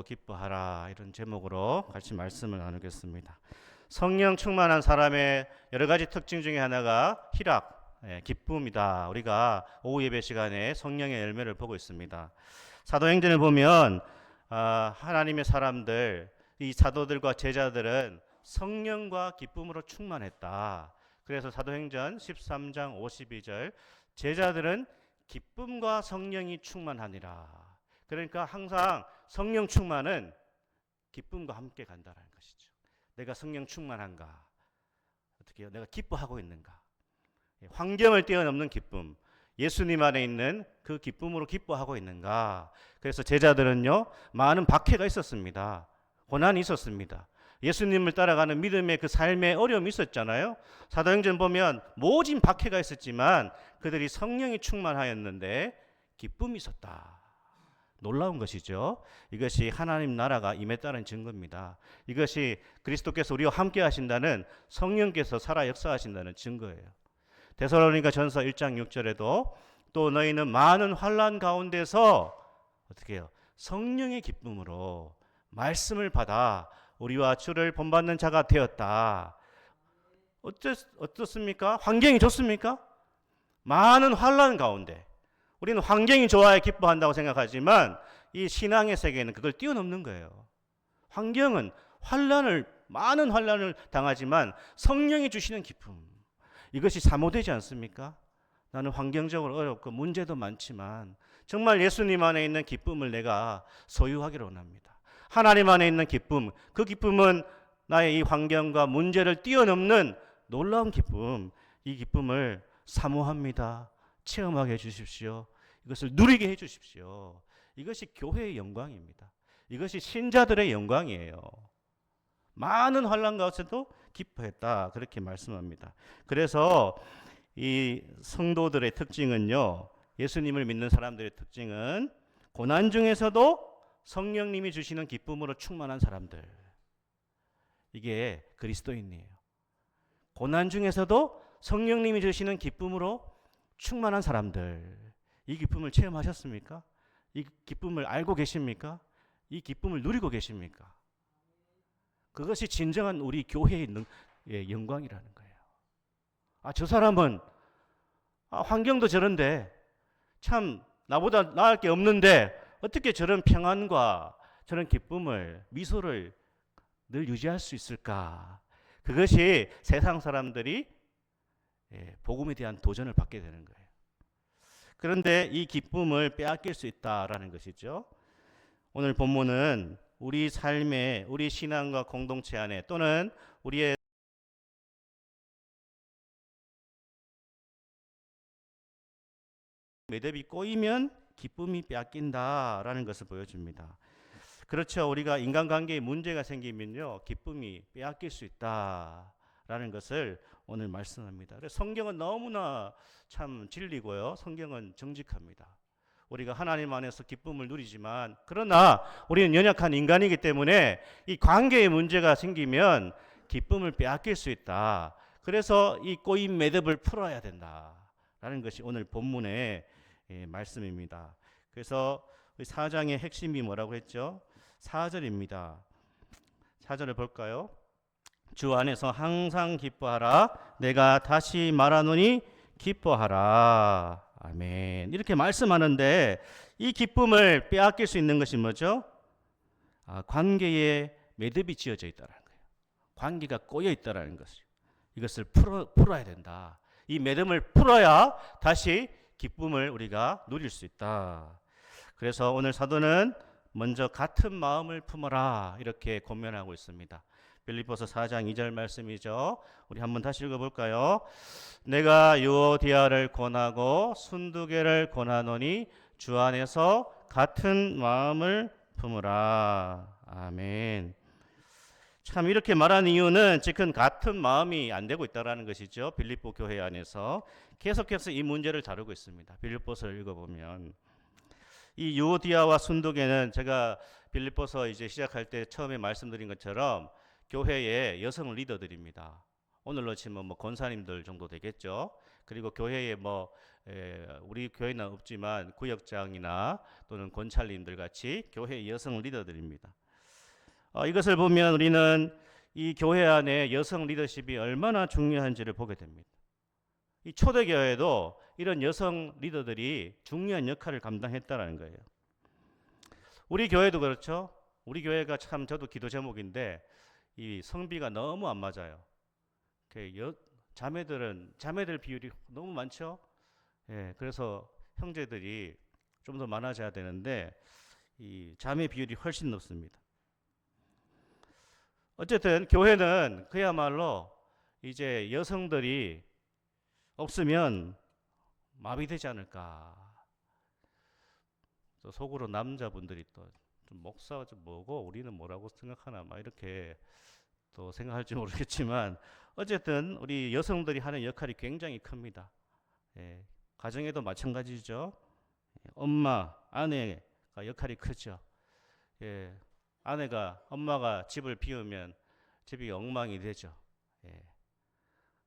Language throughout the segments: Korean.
두고 기뻐하라, 이런 제목으로 같이 말씀을 나누겠습니다. 성령 충만한 사람의 여러 가지 특징 중에 하나가 희락, 기쁨이다. 우리가 오후 예배 시간에 성령의 열매를 보고 있습니다. 사도행전을 보면 하나님의 사람들, 이 사도들과 제자들은 성령과 기쁨으로 충만했다. 그래서 사도행전 13장 52절, 제자들은 기쁨과 성령이 충만하니라. 그러니까 항상 성령 충만은 기쁨과 함께 간다는 것이죠. 내가 성령 충만한가? 어떻게 해요? 내가 기뻐하고 있는가? 환경을 뛰어넘는 기쁨, 예수님 안에 있는 그 기쁨으로 기뻐하고 있는가? 그래서 제자들은요, 많은 박해가 있었습니다. 고난이 있었습니다. 예수님을 따라가는 믿음의 그 삶의 어려움이 있었잖아요. 사도행전 보면 모진 박해가 있었지만 그들이 성령이 충만하였는데 기쁨이 있었다. 놀라운 것이죠. 이것이 하나님 나라가 임했다는 증거입니다. 이것이 그리스도께서 우리와 함께 하신다는, 성령께서 살아 역사하신다는 증거예요. 데살로니가 전서 1장 6절에도 또 너희는 많은 환난 가운데서 어떻게 해요? 성령의 기쁨으로 말씀을 받아 우리와 주를 본받는 자가 되었다. 어떻습니까? 환경이 좋습니까? 많은 환난 가운데, 우리는 환경이 좋아야 기뻐한다고 생각하지만 이 신앙의 세계는 그걸 뛰어넘는 거예요. 환경은 많은 환난을 당하지만 성령이 주시는 기쁨, 이것이 사모되지 않습니까? 나는 환경적으로 어렵고 문제도 많지만 정말 예수님 안에 있는 기쁨을 내가 소유하기를 원합니다. 하나님 안에 있는 기쁨, 그 기쁨은 나의 이 환경과 문제를 뛰어넘는 놀라운 기쁨, 이 기쁨을 사모합니다. 체험하게 해주십시오. 이것을 누리게 해주십시오. 이것이 교회의 영광입니다. 이것이 신자들의 영광이에요. 많은 환난 가운데도 기뻐했다, 그렇게 말씀합니다. 그래서 이 성도들의 특징은요, 예수님을 믿는 사람들의 특징은 고난 중에서도 성령님이 주시는 기쁨으로 충만한 사람들, 이게 그리스도인이에요. 고난 중에서도 성령님이 주시는 기쁨으로 충만한 사람들, 이 기쁨을 체험하셨습니까? 이 기쁨을 알고 계십니까? 이 기쁨을 누리고 계십니까? 그것이 진정한 우리 교회의 영광이라는 거예요. 저 사람은 환경도 저런데 참 나보다 나을 게 없는데 어떻게 저런 평안과 저런 기쁨을, 미소를 늘 유지할 수 있을까? 그것이 세상 사람들이 복음에 대한 도전을 받게 되는 거예요. 그런데 이 기쁨을 빼앗길 수 있다라는 것이죠. 오늘 본문은 우리 삶의, 우리 신앙과 공동체 안에 또는 우리의 매듭이 꼬이면 기쁨이 빼앗긴다라는 것을 보여줍니다. 그렇죠. 우리가 인간관계에 문제가 생기면요, 기쁨이 빼앗길 수 있다라는 것을 오늘 말씀합니다. 그래서 성경은 너무나 참 진리고요, 성경은 정직합니다. 우리가 하나님 안에서 기쁨을 누리지만, 그러나 우리는 연약한 인간이기 때문에 이 관계에 문제가 생기면 기쁨을 빼앗길 수 있다. 그래서 이 꼬인 매듭을 풀어야 된다라는 것이 오늘 본문의 말씀입니다. 그래서 4장의 핵심이 뭐라고 했죠? 4절입니다. 4절을 볼까요? 주 안에서 항상 기뻐하라. 내가 다시 말하노니 기뻐하라. 아멘. 이렇게 말씀하는데 이 기쁨을 빼앗길 수 있는 것이 뭐죠? 관계에 매듭이 지어져 있다는 거예요. 관계가 꼬여 있다는 것이요. 이것을 풀어야 된다. 이 매듭을 풀어야 다시 기쁨을 우리가 누릴 수 있다. 그래서 오늘 사도는 먼저 같은 마음을 품어라, 이렇게 권면하고 있습니다. 빌립보서 4장 2절 말씀이죠. 우리 한번 다시 읽어볼까요? 내가 유오디아를 권하고 순두개를 권하노니 주 안에서 같은 마음을 품으라. 아멘. 참 이렇게 말한 이유는 지금 같은 마음이 안 되고 있다는 것이죠. 빌립보 교회 안에서 계속해서 이 문제를 다루고 있습니다. 빌립보서를 읽어보면 이 유오디아와 순두개는 제가 빌립보서 이제 시작할 때 처음에 말씀드린 것처럼 교회의 여성 리더들입니다. 오늘로 치면 권사님들 정도 되겠죠. 그리고 교회의 우리 교회는 없지만 구역장이나 또는 권찰님들 같이 교회 여성 리더들입니다. 이것을 보면 우리는 이 교회 안에 여성 리더십이 얼마나 중요한지를 보게 됩니다. 이 초대교회도 이런 여성 리더들이 중요한 역할을 감당했다는 거예요. 우리 교회도 그렇죠. 우리 교회가 참 저도 기도 제목인데 이 성비가 너무 안 맞아요. 자매들 비율이 너무 많죠. 그래서 형제들이 좀 더 많아져야 되는데 이 자매 비율이 훨씬 높습니다. 어쨌든 교회는 그야말로 이제 여성들이 없으면 마비되지 않을까. 또 속으로 남자분들이 또 좀 목사가 좀 뭐고 우리는 뭐라고 생각하나 막 이렇게 또 생각할지 모르겠지만 어쨌든 우리 여성들이 하는 역할이 굉장히 큽니다. 가정에도 마찬가지죠. 엄마, 아내가 역할이 크죠. 엄마가 집을 비우면 집이 엉망이 되죠.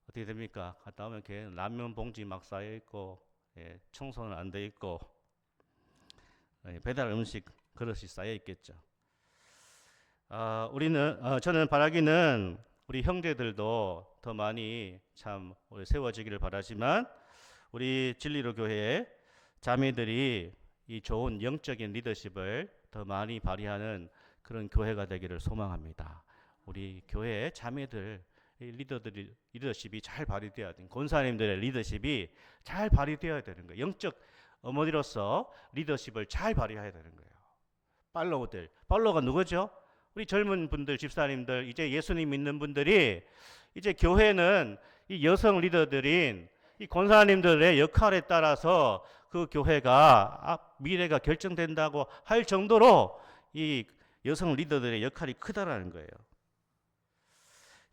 어떻게 됩니까? 갔다 오면 라면 봉지 막 쌓여 있고, 청소는 안 돼 있고, 배달 음식 그릇이 쌓여 있겠죠. 저는 바라기는 우리 형제들도 더 많이 참 세워지기를 바라지만 우리 진리로 교회의 자매들이 이 좋은 영적인 리더십을 더 많이 발휘하는 그런 교회가 되기를 소망합니다. 우리 교회의 자매들 리더십이 잘 발휘되어야 되는 권사님들의 리더십이 잘 발휘되어야 되는 거예요. 영적 어머니로서 리더십을 잘 발휘해야 되는 거예요. 팔로가 누구죠? 우리 젊은 분들, 집사님들, 이제 예수님 믿는 분들이 이제 교회는 이 여성 리더들인 이 권사님들의 역할에 따라서 그 교회가 미래가 결정된다고 할 정도로 이 여성 리더들의 역할이 크다라는 거예요.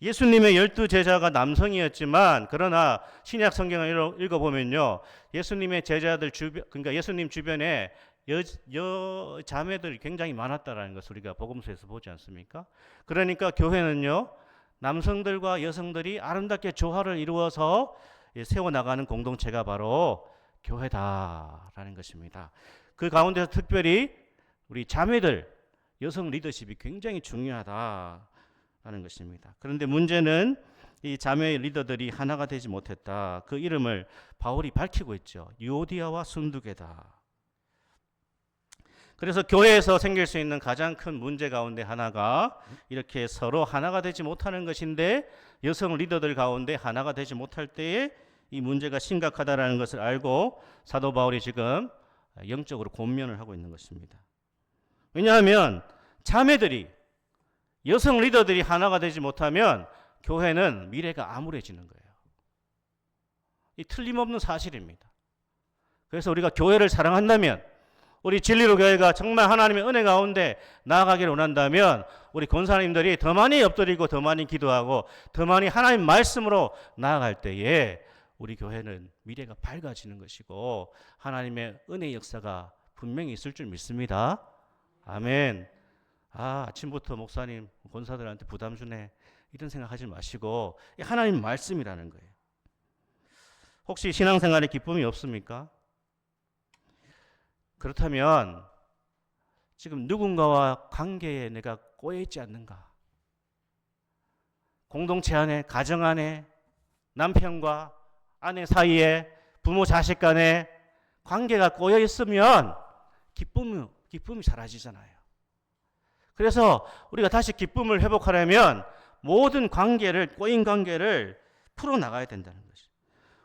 예수님의 12제자가 남성이었지만 그러나 신약 성경을 읽어보면요. 예수님의 제자들 그러니까 예수님 주변에 자매들이 굉장히 많았다라는 것을 우리가 복음서에서 보지 않습니까? 그러니까 교회는요. 남성들과 여성들이 아름답게 조화를 이루어서 세워나가는 공동체가 바로 교회다라는 것입니다. 그 가운데서 특별히 우리 자매들, 여성 리더십이 굉장히 중요하다라는 것입니다. 그런데 문제는 이 자매 리더들이 하나가 되지 못했다. 그 이름을 바울이 밝히고 있죠. 유오디아와 순두계다. 그래서 교회에서 생길 수 있는 가장 큰 문제 가운데 하나가 이렇게 서로 하나가 되지 못하는 것인데 여성 리더들 가운데 하나가 되지 못할 때에 이 문제가 심각하다라는 것을 알고 사도 바울이 지금 영적으로 권면을 하고 있는 것입니다. 왜냐하면 자매들이 여성 리더들이 하나가 되지 못하면 교회는 미래가 암울해지는 거예요. 이 틀림없는 사실입니다. 그래서 우리가 교회를 사랑한다면 우리 진리로 교회가 정말 하나님의 은혜 가운데 나아가기를 원한다면 우리 권사님들이 더 많이 엎드리고 더 많이 기도하고 더 많이 하나님 말씀으로 나아갈 때에 우리 교회는 미래가 밝아지는 것이고 하나님의 은혜 역사가 분명히 있을 줄 믿습니다. 아멘. 아침부터 목사님, 권사들한테 부담 주네. 이런 생각하지 마시고 하나님 말씀이라는 거예요. 혹시 신앙생활에 기쁨이 없습니까? 그렇다면 지금 누군가와 관계에 내가 꼬여있지 않는가? 공동체 안에, 가정 안에, 남편과 아내 사이에, 부모 자식 간에 관계가 꼬여있으면 기쁨이 사라지잖아요. 그래서 우리가 다시 기쁨을 회복하려면 모든 꼬인 관계를 풀어나가야 된다는 것이죠.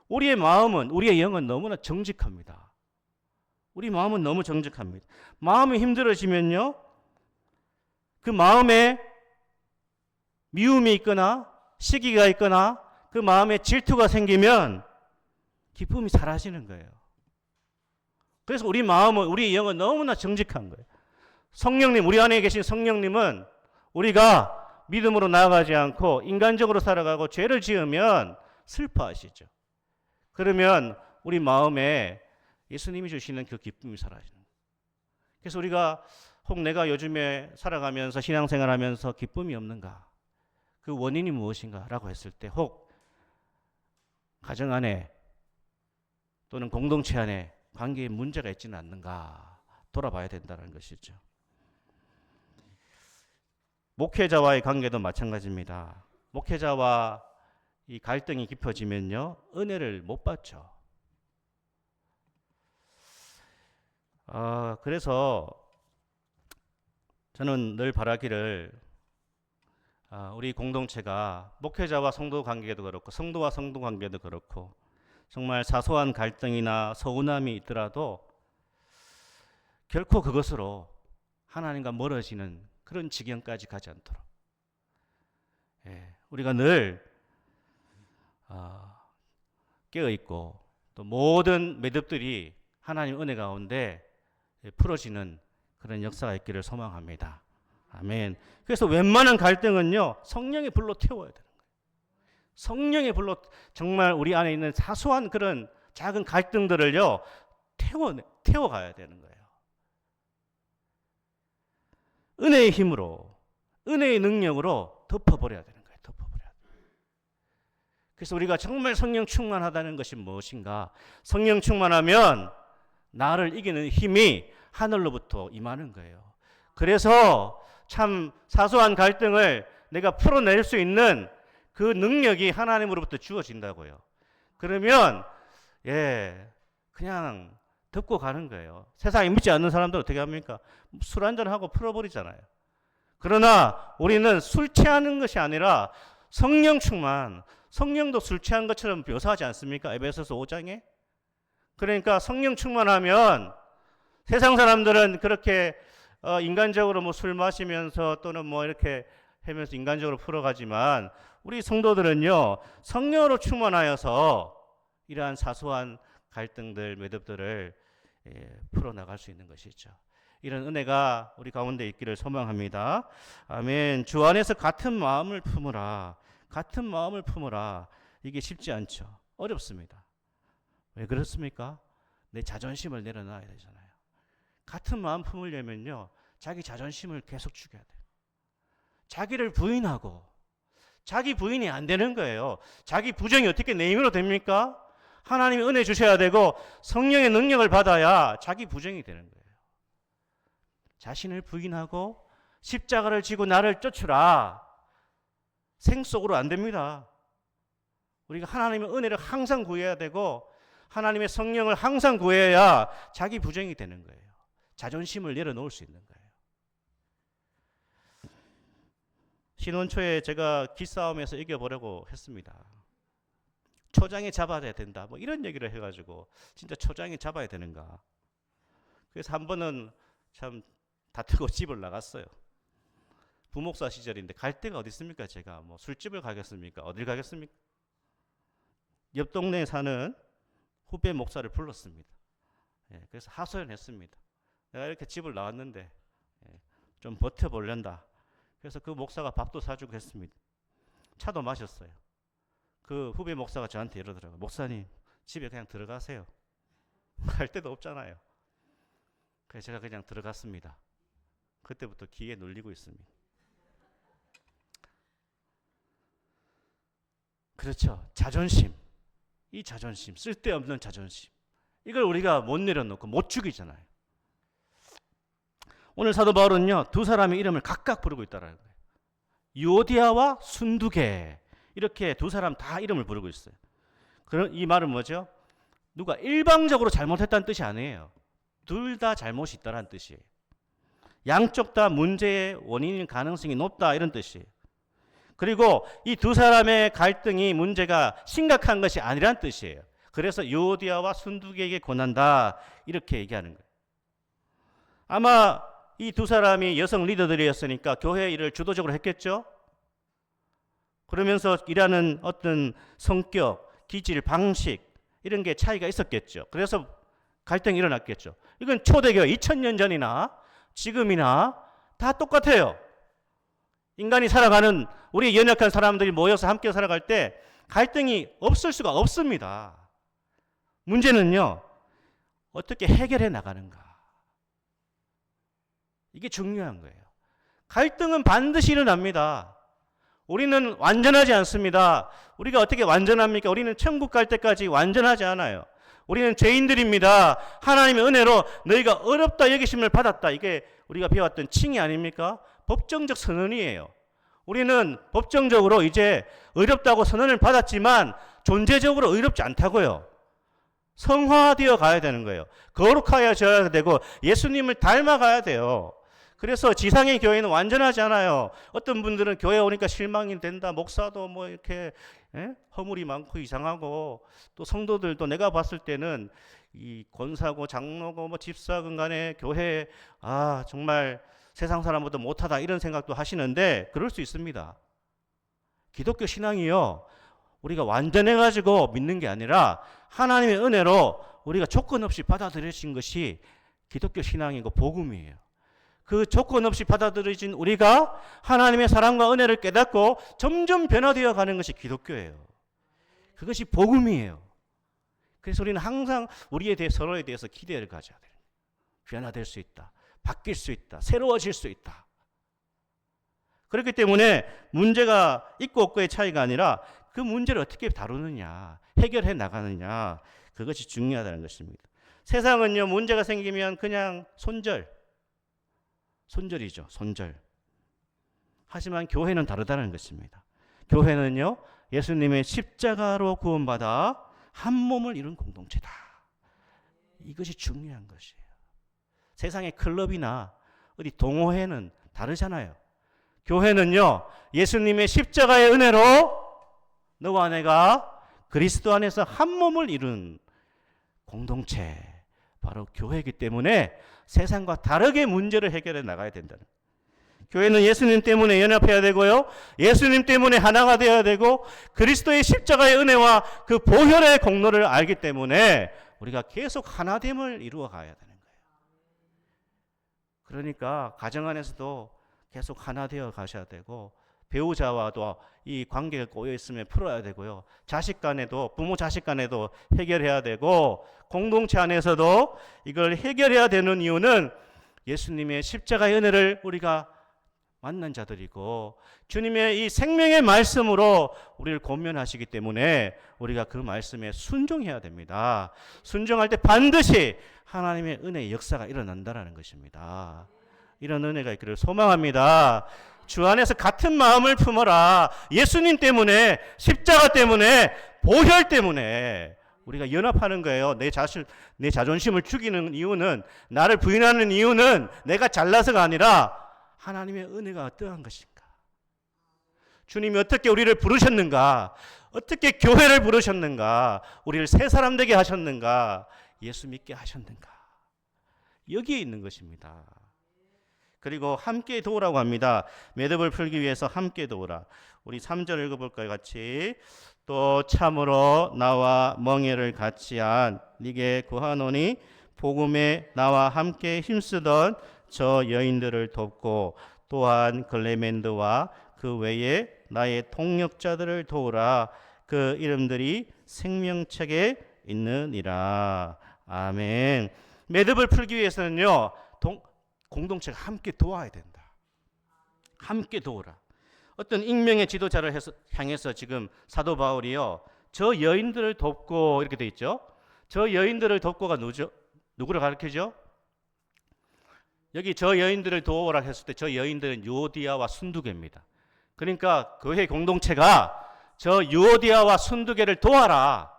우리의 마음은, 우리의 영은 너무나 정직합니다. 우리 마음은 너무 정직합니다. 마음이 힘들어지면요, 그 마음에 미움이 있거나 시기가 있거나 그 마음에 질투가 생기면 기쁨이 사라지는 거예요. 그래서 우리 마음은, 우리 영은 너무나 정직한 거예요. 성령님, 우리 안에 계신 성령님은 우리가 믿음으로 나아가지 않고 인간적으로 살아가고 죄를 지으면 슬퍼하시죠. 그러면 우리 마음에 예수님이 주시는 그 기쁨이 사라지는 거예요. 그래서 우리가 혹 내가 요즘에 살아가면서 신앙생활하면서 기쁨이 없는가? 그 원인이 무엇인가? 라고 했을 때 혹 가정 안에 또는 공동체 안에 관계에 문제가 있지는 않는가 돌아봐야 된다는 것이죠. 목회자와의 관계도 마찬가지입니다. 목회자와 이 갈등이 깊어지면요, 은혜를 못 받죠. 그래서 저는 늘 바라기를 우리 공동체가 목회자와 성도 관계도 그렇고 성도와 성도 관계도 그렇고 정말 사소한 갈등이나 서운함이 있더라도 결코 그것으로 하나님과 멀어지는 그런 지경까지 가지 않도록 우리가 늘 깨어있고 또 모든 매듭들이 하나님 은혜 가운데 풀어지는 그런 역사가 있기를 소망합니다. 아멘. 그래서 웬만한 갈등은요, 성령의 불로 태워야 되는 거예요. 성령의 불로 정말 우리 안에 있는 사소한 그런 작은 갈등들을요, 태워가야 되는 거예요. 은혜의 힘으로, 은혜의 능력으로 덮어버려야 되는 거예요. 덮어버려야 돼요. 그래서 우리가 정말 성령 충만하다는 것이 무엇인가? 성령 충만하면 나를 이기는 힘이 하늘로부터 임하는 거예요. 그래서 참 사소한 갈등을 내가 풀어낼 수 있는 그 능력이 하나님으로부터 주어진다고요. 그러면 그냥 덮고 가는 거예요. 세상에 믿지 않는 사람들 어떻게 합니까? 술 한잔하고 풀어버리잖아요. 그러나 우리는 술 취하는 것이 아니라 성령 충만, 성령도 술 취한 것처럼 묘사하지 않습니까? 에베소서 5장에. 그러니까 성령 충만하면 세상 사람들은 그렇게 인간적으로 뭐 술 마시면서 또는 뭐 이렇게 하면서 인간적으로 풀어가지만 우리 성도들은요, 성령으로 충만하여서 이러한 사소한 갈등들, 매듭들을 풀어나갈 수 있는 것이죠. 이런 은혜가 우리 가운데 있기를 소망합니다. 아멘. 주 안에서 같은 마음을 품으라. 같은 마음을 품으라. 이게 쉽지 않죠. 어렵습니다. 왜 그렇습니까? 내 자존심을 내려놔야 되잖아요. 같은 마음 품으려면요, 자기 자존심을 계속 죽여야 돼요. 자기를 부인하고, 자기 부인이 안 되는 거예요. 자기 부정이 어떻게 내 힘으로 됩니까? 하나님이 은혜 주셔야 되고 성령의 능력을 받아야 자기 부정이 되는 거예요. 자신을 부인하고 십자가를 지고 나를 쫓으라. 생속으로 안 됩니다. 우리가 하나님의 은혜를 항상 구해야 되고 하나님의 성령을 항상 구해야 자기 부정이 되는 거예요. 자존심을 내려놓을 수 있는 거예요. 신혼 초에 제가 기싸움에서 이겨보려고 했습니다. 초장에 잡아야 된다. 뭐 이런 얘기를 해가지고 진짜 초장에 잡아야 되는가. 그래서 한 번은 참 다투고 집을 나갔어요. 부목사 시절인데 갈 데가 어디 있습니까? 제가 뭐 술집을 가겠습니까? 어딜 가겠습니까? 옆 동네에 사는 후배 목사를 불렀습니다. 그래서 하소연했습니다. 내가 이렇게 집을 나왔는데 좀 버텨보련다. 그래서 그 목사가 밥도 사주고 했습니다. 차도 마셨어요. 그 후배 목사가 저한테 이러더라고요. 목사님, 집에 그냥 들어가세요. 갈 데도 없잖아요. 그래서 제가 그냥 들어갔습니다. 그때부터 기에 눌리고 있습니다. 그렇죠. 자존심. 이 자존심, 쓸데없는 자존심. 이걸 우리가 못 내려놓고 못 죽이잖아요. 오늘 사도 바울은요, 두 사람의 이름을 각각 부르고 있다는 거예요. 유오디아와 순두계. 이렇게 두 사람 다 이름을 부르고 있어요. 그럼 이 말은 뭐죠? 누가 일방적으로 잘못했다는 뜻이 아니에요. 둘 다 잘못이 있다는 뜻이에요. 양쪽 다 문제의 원인일 가능성이 높다 이런 뜻이에요. 그리고 이 두 사람의 갈등이 문제가 심각한 것이 아니란 뜻이에요. 그래서 유오디아와 순두계에게 권한다 이렇게 얘기하는 거예요. 아마 이 두 사람이 여성 리더들이었으니까 교회 일을 주도적으로 했겠죠. 그러면서 일하는 어떤 성격, 기질, 방식 이런 게 차이가 있었겠죠. 그래서 갈등이 일어났겠죠. 이건 초대교회 2000년 전이나 지금이나 다 똑같아요. 인간이 살아가는 우리 연약한 사람들이 모여서 함께 살아갈 때 갈등이 없을 수가 없습니다. 문제는요, 어떻게 해결해 나가는가. 이게 중요한 거예요. 갈등은 반드시 일어납니다. 우리는 완전하지 않습니다. 우리가 어떻게 완전합니까? 우리는 천국 갈 때까지 완전하지 않아요. 우리는 죄인들입니다. 하나님의 은혜로 너희가 어렵다 여기심을 받았다. 이게 우리가 배웠던 칭의 아닙니까? 법정적 선언이에요. 우리는 법정적으로 이제 어렵다고 선언을 받았지만 존재적으로 어렵지 않다고요. 성화되어 가야 되는 거예요. 거룩하여져야 되고 예수님을 닮아가야 돼요. 그래서 지상의 교회는 완전하지 않아요. 어떤 분들은 교회 오니까 실망이 된다. 목사도 뭐 이렇게 허물이 많고 이상하고, 또 성도들도 내가 봤을 때는 이 권사고 장로고 뭐 집사건 간에 교회 정말 세상 사람보다 못하다 이런 생각도 하시는데 그럴 수 있습니다. 기독교 신앙이요, 우리가 완전해가지고 믿는 게 아니라 하나님의 은혜로 우리가 조건 없이 받아들여진 것이 기독교 신앙이고 복음이에요. 그 조건 없이 받아들여진 우리가 하나님의 사랑과 은혜를 깨닫고 점점 변화되어 가는 것이 기독교예요. 그것이 복음이에요. 그래서 우리는 항상 우리에 대해 서로에 대해서 기대를 가져야 돼요. 변화될 수 있다. 바뀔 수 있다. 새로워질 수 있다. 그렇기 때문에 문제가 있고 없고의 차이가 아니라 그 문제를 어떻게 다루느냐, 해결해 나가느냐, 그것이 중요하다는 것입니다. 세상은요, 문제가 생기면 그냥 손절이죠. 손절. 하지만 교회는 다르다는 것입니다. 교회는요, 예수님의 십자가로 구원받아 한 몸을 이룬 공동체다. 이것이 중요한 것이에요. 세상의 클럽이나 어디 동호회는 다르잖아요. 교회는요, 예수님의 십자가의 은혜로 너와 내가 그리스도 안에서 한 몸을 이룬 공동체, 바로 교회이기 때문에 세상과 다르게 문제를 해결해 나가야 된다는 거예요. 교회는 예수님 때문에 연합해야 되고요, 예수님 때문에 하나가 되어야 되고, 그리스도의 십자가의 은혜와 그 보혈의 공로를 알기 때문에 우리가 계속 하나됨을 이루어 가야 되는 거예요. 그러니까 가정 안에서도 계속 하나 되어 가셔야 되고, 배우자와도 이 관계가 꼬여 있으면 풀어야 되고요, 자식 간에도, 부모 자식 간에도 해결해야 되고, 공동체 안에서도 이걸 해결해야 되는 이유는 예수님의 십자가의 은혜를 우리가 만난 자들이고 주님의 이 생명의 말씀으로 우리를 권면하시기 때문에 우리가 그 말씀에 순종해야 됩니다. 순종할 때 반드시 하나님의 은혜의 역사가 일어난다는 것입니다. 이런 은혜가 있기를 소망합니다. 주 안에서 같은 마음을 품어라. 예수님 때문에, 십자가 때문에, 보혈 때문에 우리가 연합하는 거예요. 내 자존심을 죽이는 이유는, 나를 부인하는 이유는 내가 잘나서가 아니라 하나님의 은혜가 어떠한 것인가, 주님이 어떻게 우리를 부르셨는가, 어떻게 교회를 부르셨는가, 우리를 새 사람 되게 하셨는가, 예수 믿게 하셨는가, 여기에 있는 것입니다. 그리고 함께 도우라고 합니다. 매듭을 풀기 위해서 함께 도우라. 우리 3절 읽어볼까요? 같이. 또 참으로 나와 멍에를 같이 한 네게 구하노니 복음에 나와 함께 힘쓰던 저 여인들을 돕고 또한 글레멘드와 그 외에 나의 동역자들을 도우라. 그 이름들이 생명책에 있느니라. 아멘. 매듭을 풀기 위해서는요, 공동체가 함께 도와야 된다. 함께 도우라. 어떤 익명의 지도자를 향해서 지금 사도 바울이요, 저 여인들을 돕고 이렇게 돼 있죠. 저 여인들을 돕고가 누구죠? 누구를 가르치죠? 여기 저 여인들을 도우라 했을 때 저 여인들은 유오디아와 순두개입니다. 그러니까 교회 공동체가 저 유오디아와 순두개를 도와라.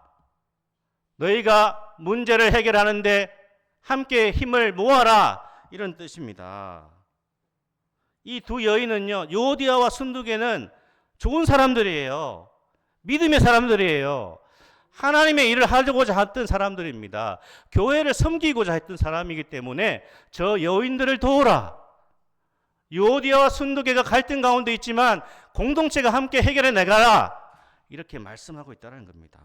너희가 문제를 해결하는데 함께 힘을 모아라. 이런 뜻입니다. 이 두 여인은요, 유오디아와 순두개는 좋은 사람들이에요. 믿음의 사람들이에요. 하나님의 일을 하고자 했던 사람들입니다. 교회를 섬기고자 했던 사람이기 때문에 저 여인들을 도우라. 유오디아와 순두개가 갈등 가운데 있지만 공동체가 함께 해결해 나가라. 이렇게 말씀하고 있다는 겁니다.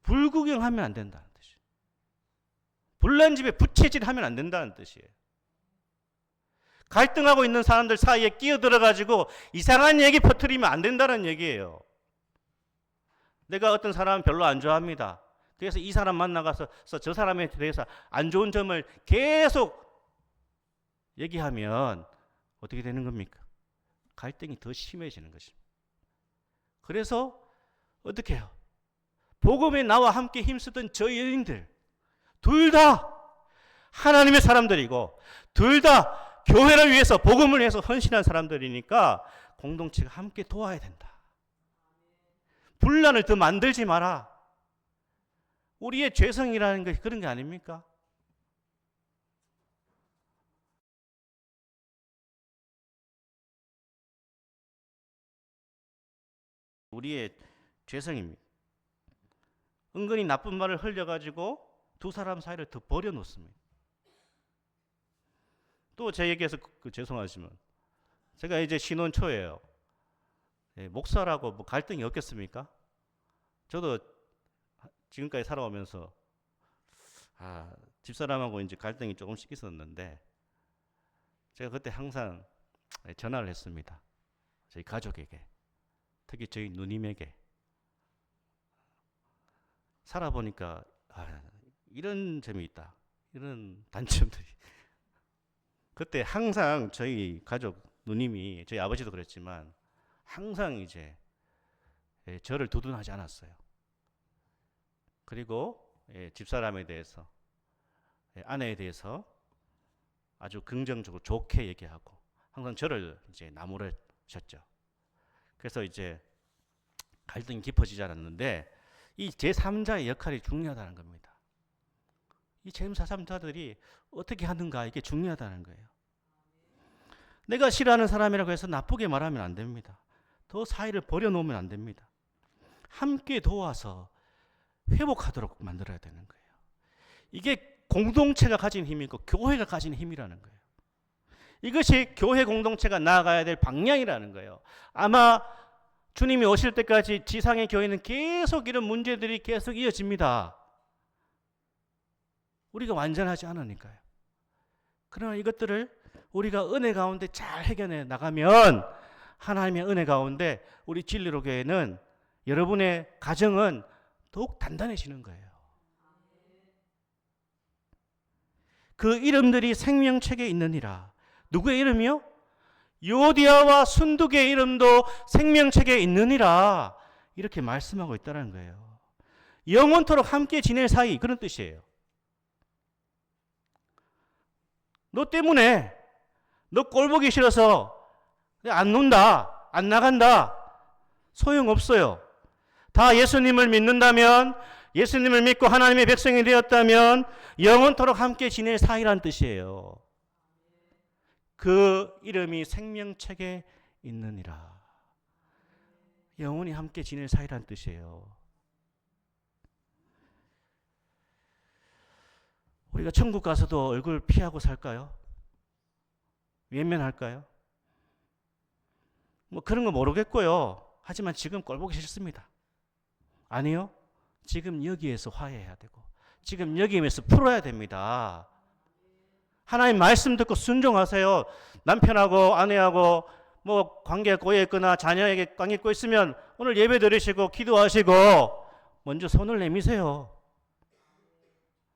불구경하면 안 된다는 뜻이에요. 불난 집에 부채질하면 안 된다는 뜻이에요. 갈등하고 있는 사람들 사이에 끼어들어가지고 이상한 얘기 퍼뜨리면 안 된다는 얘기예요. 내가 어떤 사람은 별로 안 좋아합니다. 그래서 이 사람 만나가서 저 사람에 대해서 안 좋은 점을 계속 얘기하면 어떻게 되는 겁니까? 갈등이 더 심해지는 것입니다. 그래서 어떻게 해요? 복음에 나와 함께 힘쓰던 저 여인들 둘 다 하나님의 사람들이고 둘 다 교회를 위해서 복음을 위해서 헌신한 사람들이니까 공동체가 함께 도와야 된다. 분란을 더 만들지 마라. 우리의 죄성이라는 게 그런 게 아닙니까? 우리의 죄성입니다. 은근히 나쁜 말을 흘려가지고 두 사람 사이를 더 버려놓습니다. 또 제 얘기해서 죄송하지만 제가 이제 신혼 초예요. 목사라고 뭐 갈등이 없겠습니까? 저도 지금까지 살아오면서 집사람하고 이제 갈등이 조금씩 있었는데 제가 그때 항상 전화를 했습니다. 저희 가족에게, 특히 저희 누님에게. 살아보니까 이런 점이 있다. 이런 단점들이. 그때 항상 저희 가족 누님이, 저희 아버지도 그랬지만 항상 이제 저를 두둔하지 않았어요. 그리고 집사람에 대해서, 아내에 대해서 아주 긍정적으로 좋게 얘기하고 항상 저를 이제 나무라셨죠. 그래서 이제 갈등이 깊어지지 않았는데 이 제3자의 역할이 중요하다는 겁니다. 이 제3자들이 어떻게 하는가, 이게 중요하다는 거예요. 내가 싫어하는 사람이라고 해서 나쁘게 말하면 안 됩니다. 더 사이를 버려놓으면 안 됩니다. 함께 도와서 회복하도록 만들어야 되는 거예요. 이게 공동체가 가진 힘이고 교회가 가진 힘이라는 거예요. 이것이 교회 공동체가 나아가야 될 방향이라는 거예요. 아마 주님이 오실 때까지 지상의 교회는 계속 이런 문제들이 계속 이어집니다. 우리가 완전하지 않으니까요. 그러나 이것들을 우리가 은혜 가운데 잘 해결해 나가면 하나님의 은혜 가운데 우리 진리로 교회는, 여러분의 가정은 더욱 단단해지는 거예요. 그 이름들이 생명책에 있느니라. 누구의 이름이요? 요디아와 순두개의 이름도 생명책에 있느니라. 이렇게 말씀하고 있다는 거예요. 영원토록 함께 지낼 사이, 그런 뜻이에요. 너 때문에, 너 꼴보기 싫어서 안 논다, 안 나간다, 소용없어요. 다 예수님을 믿는다면, 예수님을 믿고 하나님의 백성이 되었다면 영원토록 함께 지낼 사이란 뜻이에요. 그 이름이 생명책에 있느니라. 영원히 함께 지낼 사이란 뜻이에요. 우리가 천국 가서도 얼굴 피하고 살까요? 외면할까요? 뭐 그런 거 모르겠고요. 하지만 지금 꼴보기 싫습니다. 아니요. 지금 여기에서 화해해야 되고 지금 여기에서 풀어야 됩니다. 하나님 말씀 듣고 순종하세요. 남편하고 아내하고 뭐 관계가 꼬여있거나 자녀에게 관계 꼬여있으면 오늘 예배 드리시고 기도하시고 먼저 손을 내미세요.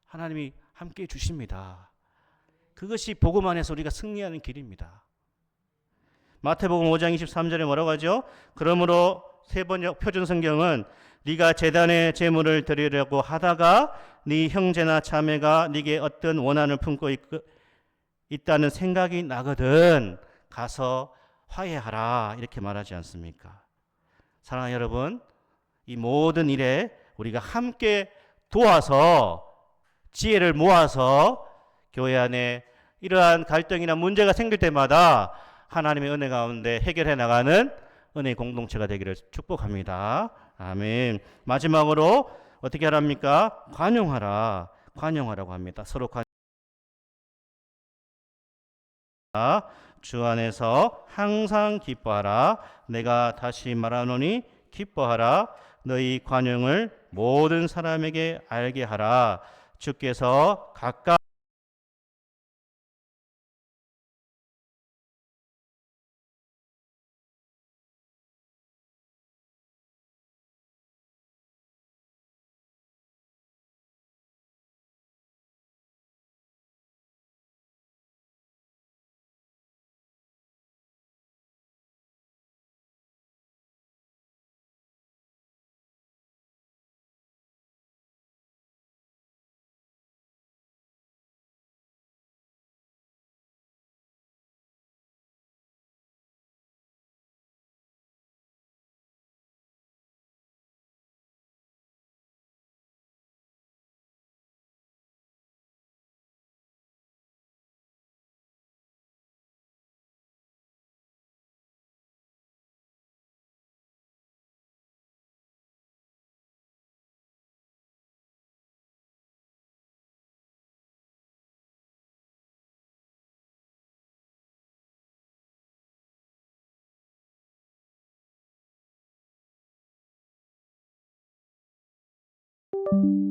하나님이 함께 주십니다. 그것이 복음 안에서 우리가 승리하는 길입니다. 마태복음 5장 23절에 뭐라고 하죠? 그러므로 세 번역 표준 성경은 네가 제단에 제물을 드리려고 하다가 네 형제나 자매가 네게 어떤 원한을 품고 있다는 생각이 나거든 가서 화해하라, 이렇게 말하지 않습니까? 사랑하는 여러분, 이 모든 일에 우리가 함께 도와서 지혜를 모아서 교회 안에 이러한 갈등이나 문제가 생길 때마다 하나님의 은혜 가운데 해결해 나가는 은혜의 공동체가 되기를 축복합니다. 아멘. 마지막으로 어떻게 하랍니까? 관용하라. 관용하라고 합니다. 서로 주 안에서 항상 기뻐하라. 내가 다시 말하노니 기뻐하라. 너희 관용을 모든 사람에게 알게 하라. 주께서 각각 네.